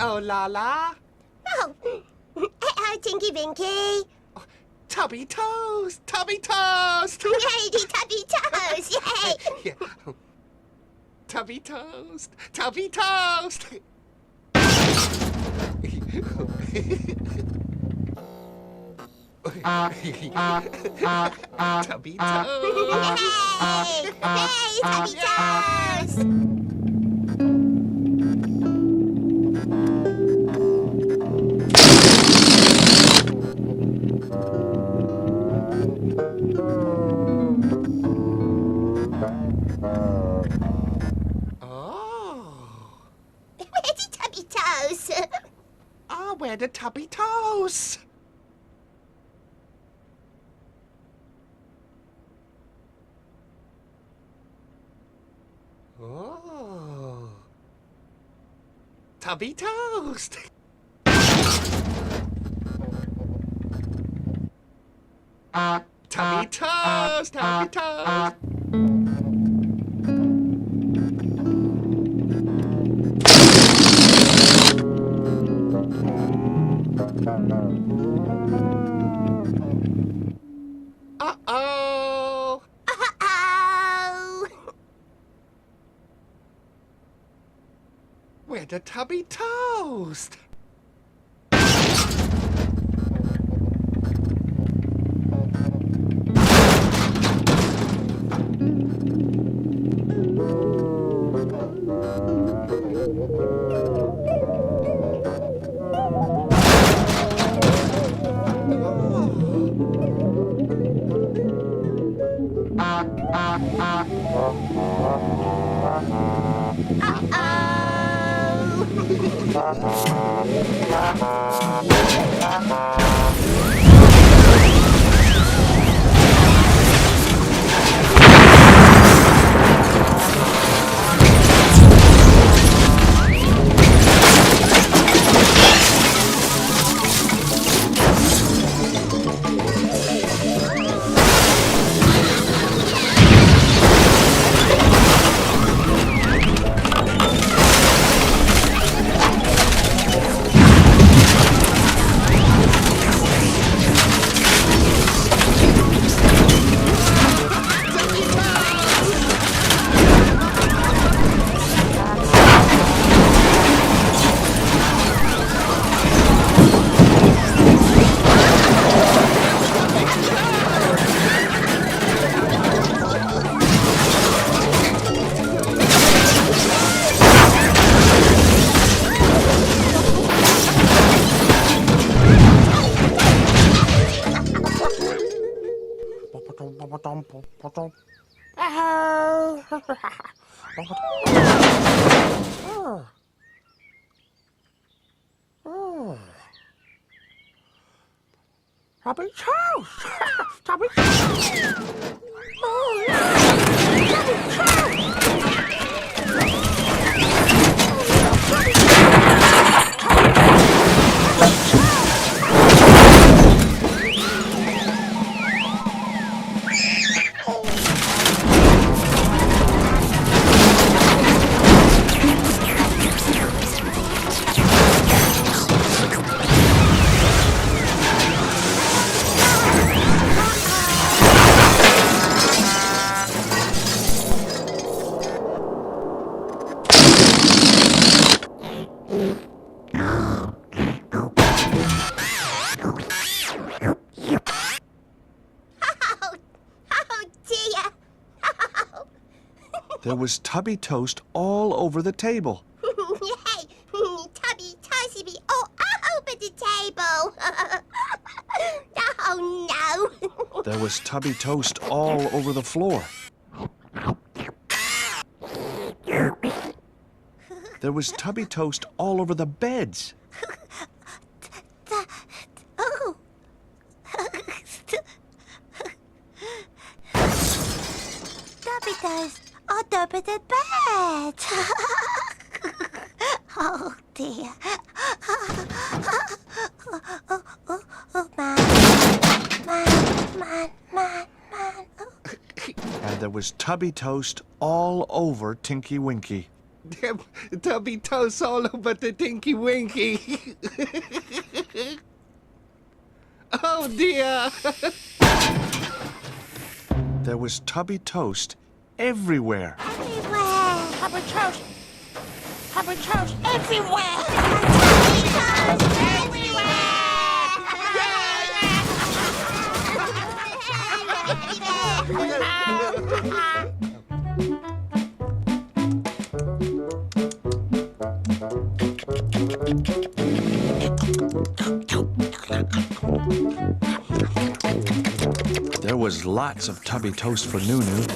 Oh, la la. Oh, Tinky Winky. Tubby toast! Tubby toast! Yay, Tubby Toast! Yay! Yeah. Tubby toast! Tubby toast! Tubby toast! Yay! Yay, Tubby Toast! Oh. Where's the Tubby Toast? Ah, where the Tubby toast? Oh. Tubby toast! Tubby toast! Tubby toast! Uh-oh! Uh-oh! Where the Tubby toast? Tubby toast! Tubby toast! Oh, yeah! Tubby toast! Oh, dear. There was Tubby toast all over the table. Yay! Tubby Toasty be all over the table. Oh, no. There was Tubby toast all over the floor. There was Tubby toast all over the beds. Oh. Tubby Toast all over the bed. Oh, dear. Man. And there was Tubby toast all over Tinky Winky. Tubby toast all over the Tinky Winky. Oh dear. There was Tubby Toast everywhere. Everywhere. Tubby toast. Tubby toast everywhere. Tubby toast everywhere. There was lots of Tubby Toast for Nunu.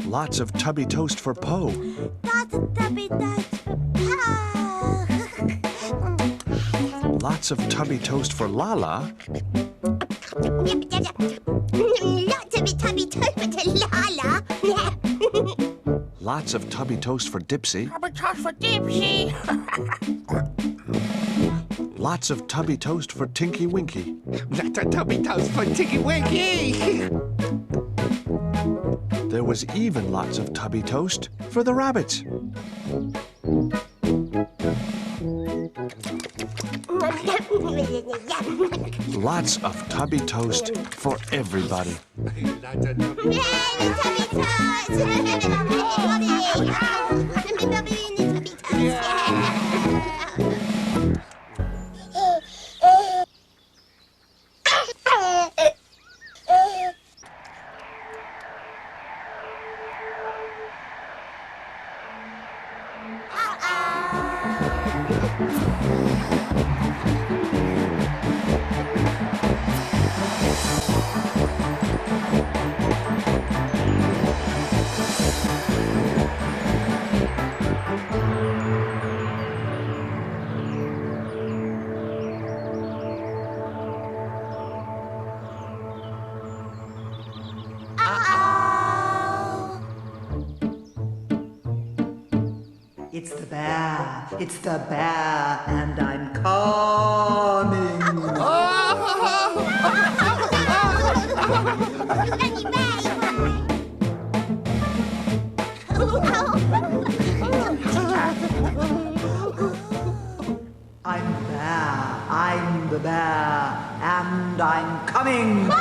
Lots of Tubby Toast for Po. That's a Tubby toast for Pa. Lots of Tubby Toast for Lala. Lots of Tubby toast for Lala. Lots of Tubby Toast for Dipsy. Tubby toast for Dipsy. Lots of Tubby Toast for Tinky Winky. That's a Tubby toast for Tinky Winky. There was even lots of Tubby Toast for the rabbits. Lots of Tubby Toast for everybody. Lots of Tubby It's the bear. It's the bear, and I'm coming. I'm the bear, and I'm coming.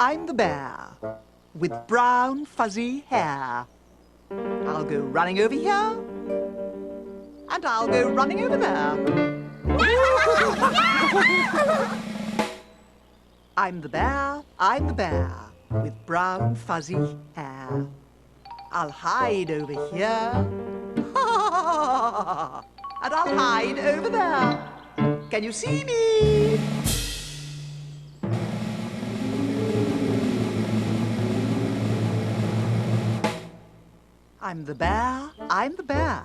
I'm the bear, with brown fuzzy hair. I'll go running over here, and I'll go running over there. I'm the bear, with brown fuzzy hair. I'll hide over here, and I'll hide over there. Can you see me? I'm the bear,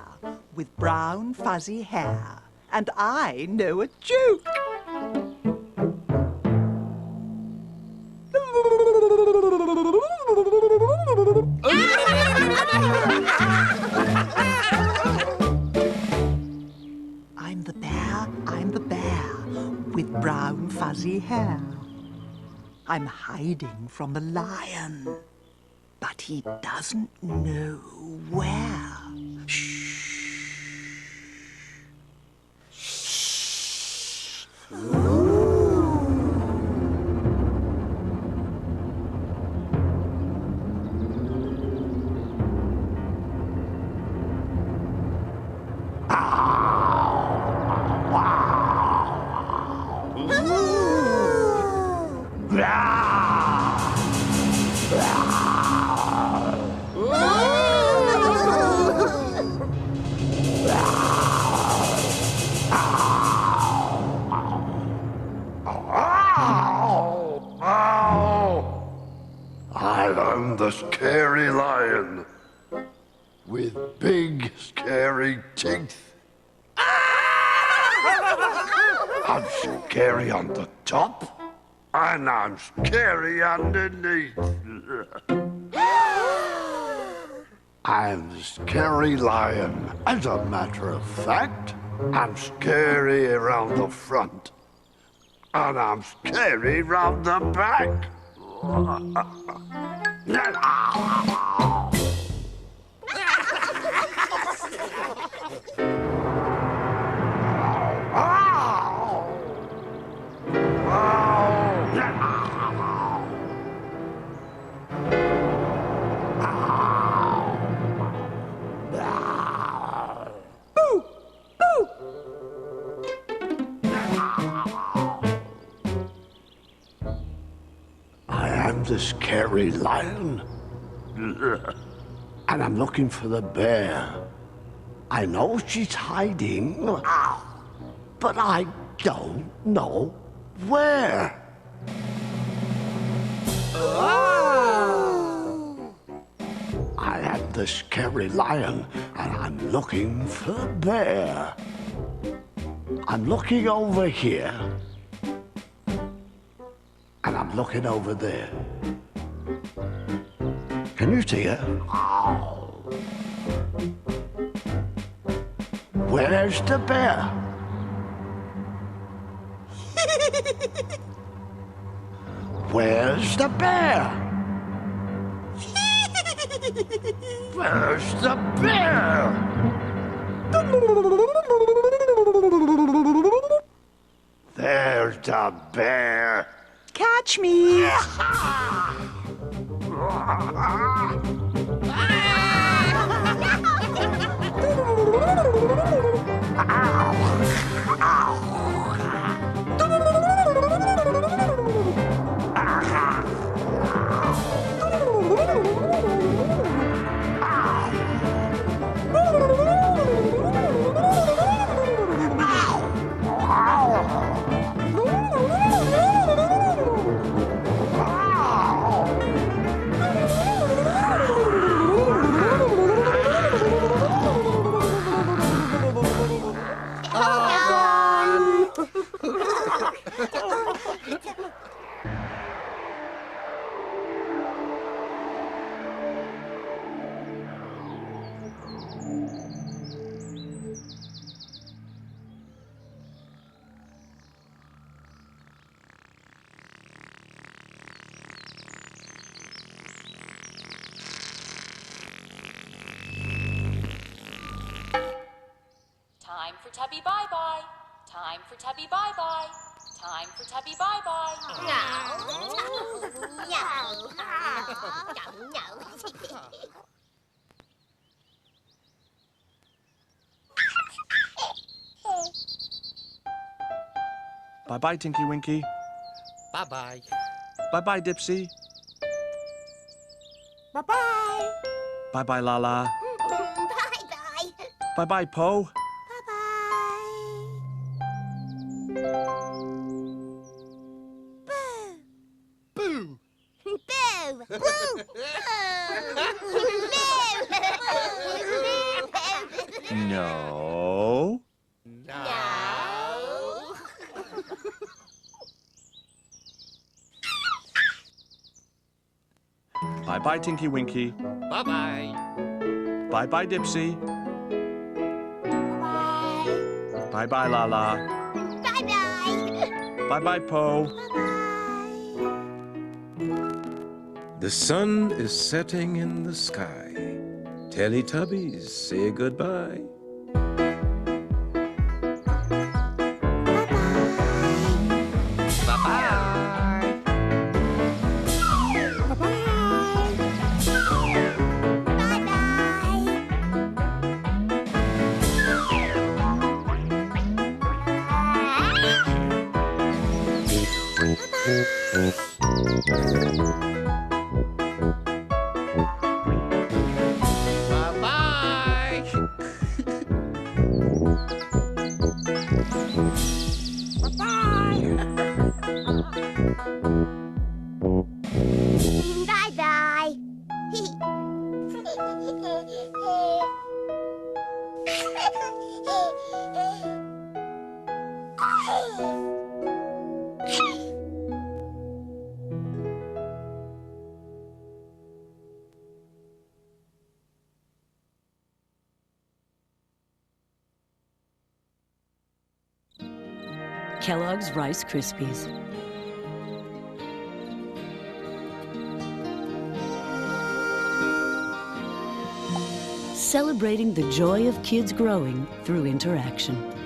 with brown fuzzy hair, and I know a joke. I'm the bear, with brown fuzzy hair. I'm hiding from the lion, but he doesn't know where. Shh. I'm the scary lion with big, scary teeth. I'm scary on the top And I'm scary underneath. I'm the scary lion. As a matter of fact, I'm scary around the front. And I'm scary round the back. I'm the scary lion. And I'm looking for the bear. I know she's hiding, but I don't know where. I am the scary lion, and I'm looking for the bear. I'm looking over here. And I'm looking over there. Can you see her? Where's the bear? Where's the bear? Where's the bear? There's the bear. Catch me! Time for Tubby bye-bye. Time for Tubby bye-bye. Time for Tubby bye-bye. Bye-bye, Tinky Winky. Bye-bye. Bye-bye, Dipsy. Bye-bye. Bye-bye, Lala. Bye-bye. Bye-bye, Po. Boo! Boo! Boo! Boo! No. No. Bye-bye, Tinky Winky. Bye-bye. Bye-bye, Dipsy. Bye. Bye-bye, Lala. Bye-bye. Bye-bye, Po. The sun is setting in the sky. Teletubbies, say goodbye. Bye-bye. Kellogg's Rice Krispies. Celebrating the joy of kids growing through interaction.